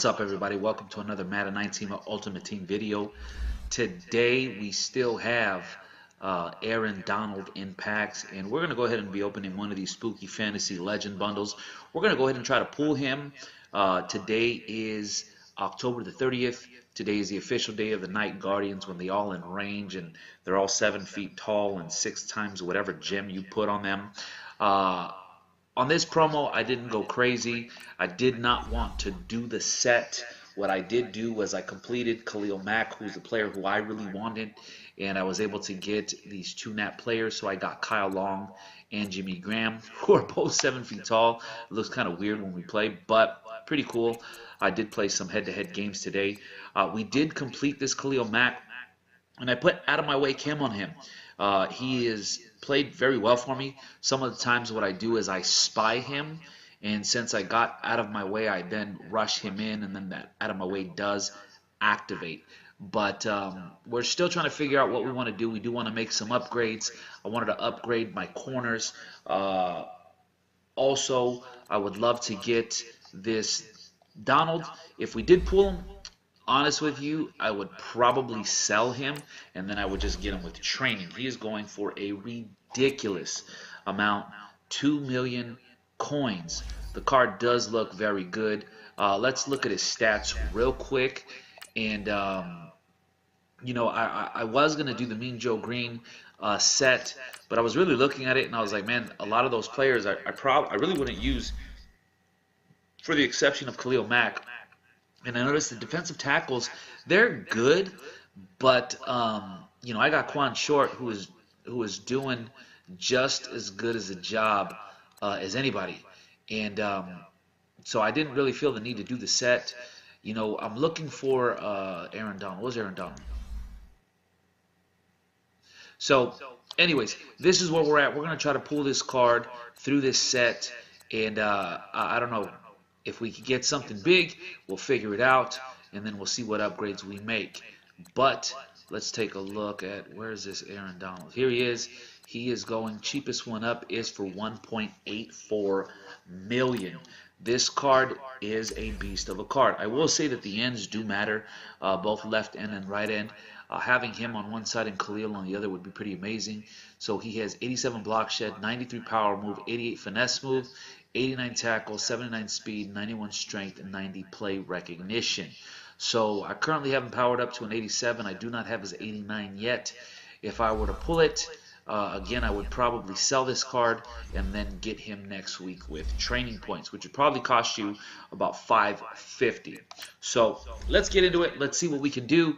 What's up, everybody? Welcome to another Madden 19 Ultimate Team video. Today we still have Aaron Donald in packs, and we're going to go ahead and be opening one of these spooky fantasy legend bundles. We're going to go ahead and try to pull him. Today is October the 30th. Today is the official day of the Night Guardians when they all in range and they're all 7 feet tall and 6 times whatever gem you put on them. On this promo, I didn't go crazy. I did not want to do the set. What I did do was I completed Khalil Mack, who's the player who I really wanted, and I was able to get these 2 nat players. So I got Kyle Long and Jimmy Graham, who are both 7 feet tall. It looks kind of weird when we play, but pretty cool. I did play some head-to-head games today. We did complete this Khalil Mack, and I put out of my way Kim on him. He is played very well for me. Some of the times what I do is I spy him, and since I got out of my way, I then rush him in, and then that out of my way does activate. But we're still trying to figure out what we want to do. We do want to make some upgrades. I wanted to upgrade my corners. Also, I would love to get this Donald. If we did pull him, honest with you, I would probably sell him, and then I would just get him with training. He is going for a ridiculous amount, 2 million coins. The card does look very good. Let's look at his stats real quick. And, you know, I was going to do the Mean Joe Green set, but I was really looking at it, and I was like, man, a lot of those players I really wouldn't use, for the exception of Khalil Mack. And I noticed the defensive tackles, they're good, but you know, I got Quan Short, who is doing just as good as a job as anybody, and so I didn't really feel the need to do the set. You know, I'm looking for Aaron Donald. What's Aaron Donald? So, anyways, this is where we're at. We're gonna try to pull this card through this set, and I don't know. If we can get something big, we'll figure it out, and then we'll see what upgrades we make. But let's take a look at, where is this Aaron Donald? Here he is. He is going, cheapest one up is for 1.84 million. This card is a beast of a card. I will say that the ends do matter, both left end and right end. Having him on one side and Khalil on the other would be pretty amazing. So he has 87 block shed, 93 power move, 88 finesse move, 89 tackle, 79 speed, 91 strength, and 90 play recognition. So I currently have him powered up to an 87. I do not have his 89 yet. If I were to pull it, again, I would probably sell this card and then get him next week with training points, which would probably cost you about $550. So let's get into it. Let's see what we can do.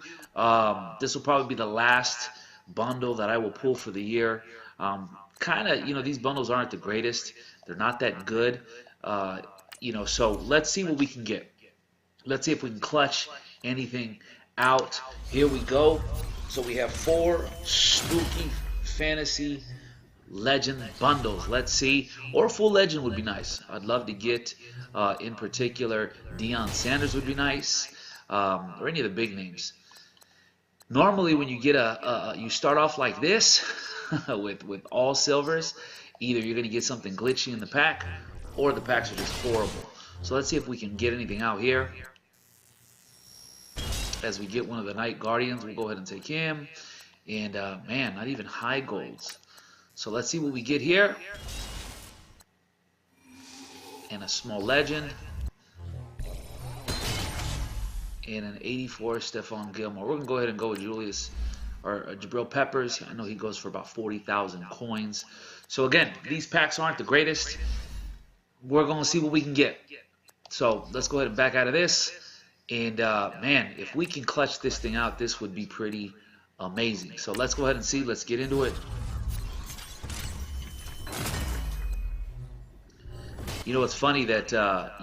This will probably be the last bundle that I will pull for the year. Kind of, you know, these bundles aren't the greatest. They're not that good, you know, so let's see what we can get. Let's see if we can clutch anything out. Here we go. So we have 4 spooky fantasy legend bundles. Let's see. Or a full legend would be nice. I'd love to get, in particular, Deion Sanders would be nice, or any of the big names. Normally when you get you start off like this with all silvers, either you're going to get something glitchy in the pack, or the packs are just horrible. So let's see if we can get anything out here. As we get one of the Night Guardians, we'll go ahead and take him. And, man, not even high golds. So let's see what we get here. And a small legend. And an 84 Stephon Gilmore. We're going to go ahead and go with Julius or Jabril Peppers. I know he goes for about 40,000 coins. So again, these packs aren't the greatest. We're going to see what we can get. So let's go ahead and back out of this. And man, if we can clutch this thing out, this would be pretty amazing. So let's go ahead and see. Let's get into it. You know, it's funny that,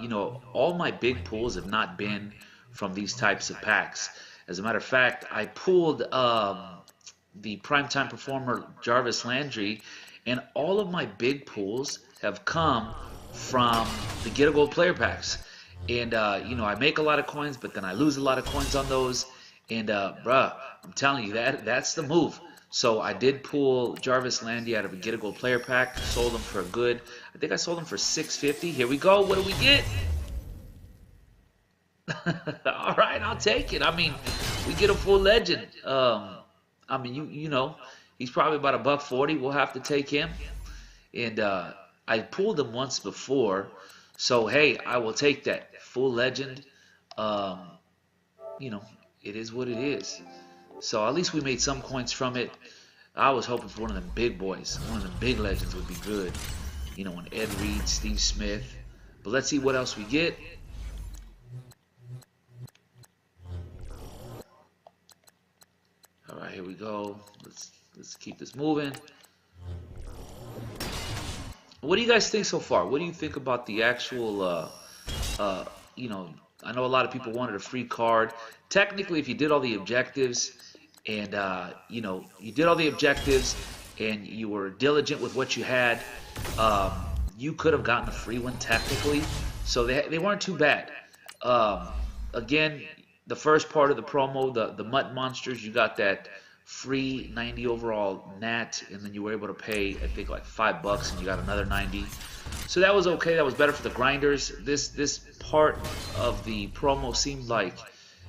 you know, all my big pulls have not been from these types of packs. As a matter of fact, I pulled the primetime performer Jarvis Landry, and all of my big pulls have come from the Get a Gold player packs. And, you know, I make a lot of coins, but then I lose a lot of coins on those. And, bruh, I'm telling you, that's the move. So I did pull Jarvis Landry out of a Get a Gold player pack, sold him for a good, I think I sold him for $650. Here we go. What do we get? All right, I'll take it. I mean, we get a full legend. I mean, you know, he's probably about $140. We'll have to take him. And I pulled him once before, so hey, I will take that full legend. Um, you know, it is what it is. So at least we made some coins from it. I was hoping for one of them big boys. One of them big legends would be good. You know, an Ed Reed, Steve Smith. But let's see what else we get. All right, here we go. Let's keep this moving. What do you guys think so far? What do you think about the actual, you know, I know a lot of people wanted a free card. Technically, if you did all the objectives and, you know, you did all the objectives and you were diligent with what you had, you could have gotten a free one technically. So they weren't too bad. Again, the first part of the promo, the Mutt Monsters, you got that free 90 overall nat, and then you were able to pay, I think, like $5 and you got another 90. So that was okay. That was better for the grinders. This part of the promo seemed like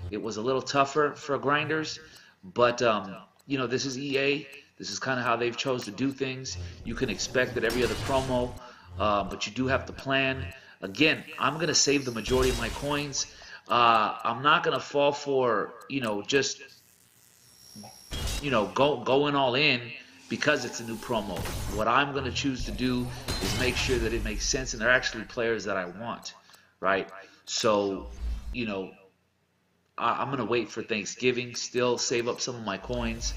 it was a little tougher for grinders, but you know, this is EA. This is kind of how they've chose to do things. You can expect that every other promo, but you do have to plan. Again, I'm gonna save the majority of my coins. I'm not gonna fall for, you know, just, you know, going all in because it's a new promo. What I'm going to choose to do is make sure that it makes sense and they're actually players that I want, right? So, you know, I'm going to wait for Thanksgiving, still save up some of my coins.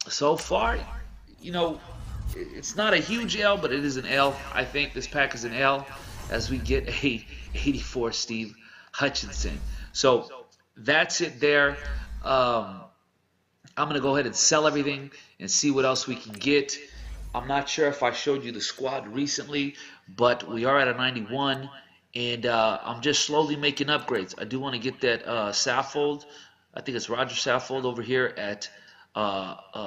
So far, you know, it's not a huge L, but it is an L. I think this pack is an L as we get a 84 Steve Hutchinson. So that's it there. I'm going to go ahead and sell everything and see what else we can get. I'm not sure if I showed you the squad recently, but we are at a 91, and I'm just slowly making upgrades. I do want to get that Saffold. I think it's Roger Saffold over here at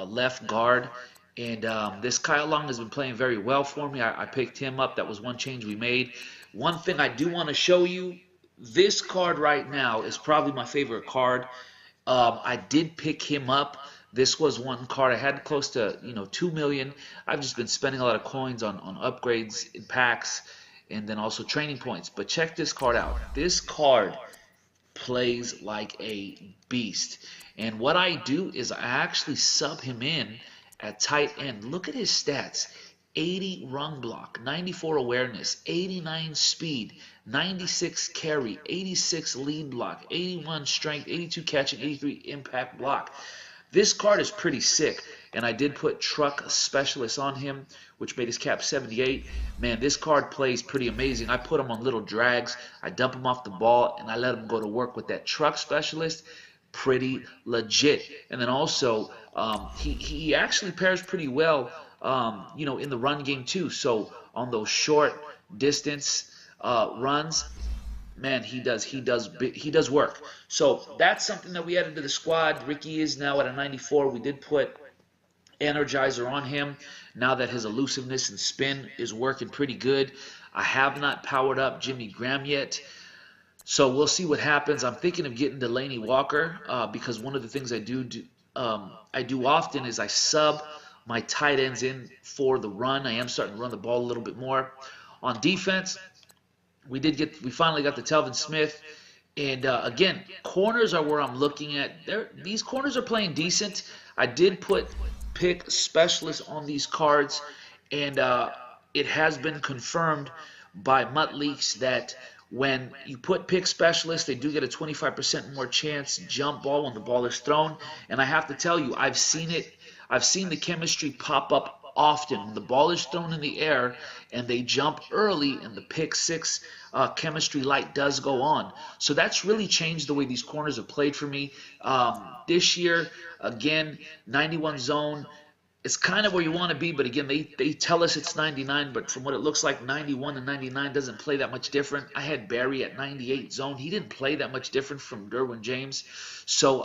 left guard. And this Kyle Long has been playing very well for me. I picked him up. That was one change we made. One thing I do want to show you, this card right now is probably my favorite card. I did pick him up. This was one card. I had close to, you know, 2 million. I've just been spending a lot of coins on upgrades in packs and then also training points. But check this card out. This card plays like a beast. And what I do is I actually sub him in at tight end. Look at his stats. 80 run block, 94 awareness, 89 speed, 96 carry, 86 lead block, 81 strength, 82 catching, 83 impact block. This card is pretty sick, and I did put truck specialist on him, which made his cap 78. Man, this card plays pretty amazing. I put him on little drags. I dump him off the ball, and I let him go to work with that truck specialist. Pretty legit. And then also, he actually pairs pretty well, you know, in the run game too. So on those short distance runs, man, he does work. So that's something that we added to the squad. Ricky is now at a 94. We did put Energizer on him now that his elusiveness and spin is working pretty good. I have not powered up Jimmy Graham yet, so we'll see what happens. I'm thinking of getting Delaney Walker because one of the things I do often is I sub my tight ends in for the run. I am starting to run the ball a little bit more. On defense, we finally got the Telvin Smith. And again, corners are where I'm looking at. These corners are playing decent. I did pick specialists on these cards, and it has been confirmed by Mutt Leaks that when you put pick specialists, they do get a 25% more chance jump ball when the ball is thrown. And I have to tell you, I've seen the chemistry pop up often when the ball is thrown in the air and they jump early and the pick six chemistry light does go on. So that's really changed the way these corners have played for me. This year, again, 91 zone, it's kind of where you want to be, but again, they tell us it's 99, but from what it looks like, 91 and 99 doesn't play that much different. I had Barry at 98 zone. He didn't play that much different from Derwin James. So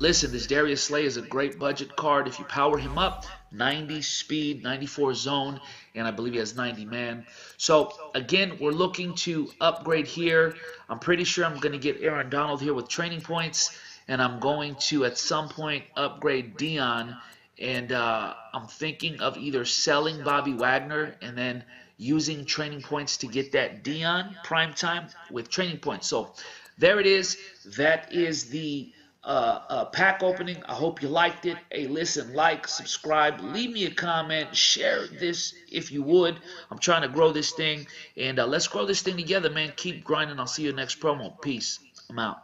Listen, this Darius Slay is a great budget card. If you power him up, 90 speed, 94 zone, and I believe he has 90 man. So, again, we're looking to upgrade here. I'm pretty sure I'm going to get Aaron Donald here with training points, and I'm going to, at some point, upgrade Dion. And I'm thinking of either selling Bobby Wagner and then using training points to get that Dion prime time with training points. So, there it is. That is the pack opening. I hope you liked it. Hey, listen, like, subscribe, leave me a comment, share this if you would. I'm trying to grow this thing, and let's grow this thing together, man. Keep grinding. I'll see you next promo. Peace. I'm out.